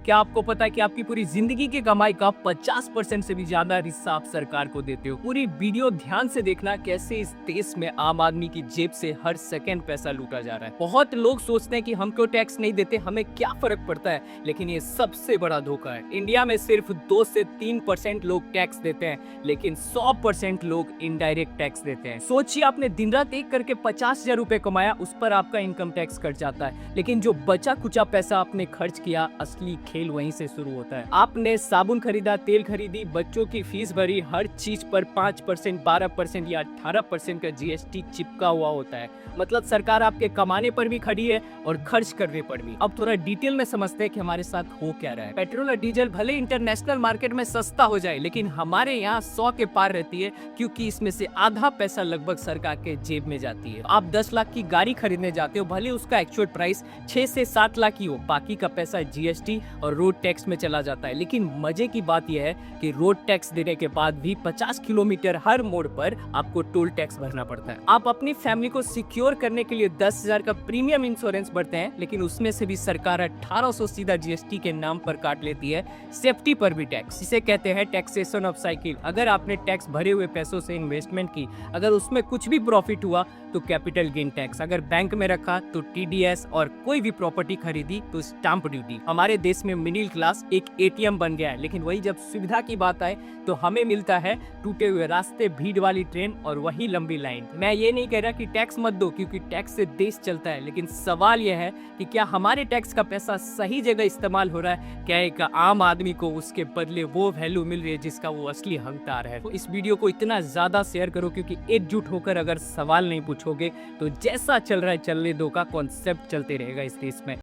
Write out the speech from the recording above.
क्या आपको पता है कि आपकी पूरी जिंदगी की कमाई का 50% से भी ज्यादा हिस्सा आप सरकार को देते हो। पूरी वीडियो ध्यान से देखना कैसे इस देश में आम आदमी की जेब से हर सेकंड पैसा लूटा जा रहा है। बहुत लोग सोचते हैं कि हम क्यों टैक्स नहीं देते, हमें क्या फर्क पड़ता है, लेकिन ये सबसे बड़ा धोखा है। इंडिया में सिर्फ 2 से 3% लोग टैक्स देते हैं, लेकिन 100% लोग इनडायरेक्ट टैक्स देते हैं। सोचिए, आपने दिन रात एक करके 50,000 रुपए कमाया, उस पर आपका इनकम टैक्स कट जाता है, लेकिन जो बचा कुचा पैसा आपने खर्च किया, असली खेल वहीं से शुरू होता है। आपने साबुन खरीदा, तेल खरीदी, बच्चों की फीस भरी, हर चीज पर 5%, 12% या 18% का जीएसटी चिपका हुआ होता है। मतलब सरकार आपके कमाने पर भी खड़ी है और खर्च करने पर भी। अब थोड़ा डिटेल में समझते हैं कि हमारे साथ हो क्या रहा है। पेट्रोल और डीजल भले इंटरनेशनल मार्केट में सस्ता हो जाए, लेकिन हमारे यहाँ 100 के पार रहती है, क्योंकि इसमें से आधा पैसा लगभग सरकार के जेब में जाती है। आप 10 लाख की गाड़ी खरीदने जाते हो, भले उसका एक्चुअल प्राइस 6 से 7 लाख ही हो, बाकी का पैसा जीएसटी और रोड टैक्स में चला जाता है। लेकिन मजे की बात यह है कि रोड टैक्स देने के बाद भी 50 किलोमीटर हर मोड़ पर आपको टोल टैक्स भरना पड़ता है। आप अपनी फैमिली को सिक्योर करने के लिए 10,000 का प्रीमियम इंश्योरेंस भरते हैं, लेकिन उसमें से भी सरकार 1800 सीधा जीएसटी के नाम पर काट लेती है। सेफ्टी पर भी टैक्स, इसे कहते हैं टैक्सेशन ऑफ साइकिल। अगर आपने टैक्स भरे हुए पैसों से इन्वेस्टमेंट की, अगर उसमें कुछ भी प्रॉफिट हुआ तो कैपिटल गेन टैक्स, अगर बैंक में रखा तो टीडीएस, और कोई भी प्रॉपर्टी खरीदी तो स्टाम्प ड्यूटी। हमारे देश में मिडिल क्लास एक एटीएम बन गया है, लेकिन वही जब सुविधा की बात आए तो हमें मिलता है टूटे हुए रास्ते, भीड़ वाली ट्रेन और वही लंबी लाइन। मैं ये नहीं कह रहा कि टैक्स मत दो, क्योंकि टैक्स से देश चलता है, लेकिन सवाल यह है कि क्या हमारे टैक्स का पैसा सही जगह इस्तेमाल हो रहा है? क्या एक आम आदमी को उसके बदले वो वैल्यू मिल रही है जिसका वो असली हकदार है? तो इस वीडियो को इतना ज्यादा शेयर करो, क्योंकि एकजुट होकर अगर सवाल नहीं पूछोगे तो जैसा चल रहा है चलने दो का कॉन्सेप्ट चलते रहेगा इस देश में।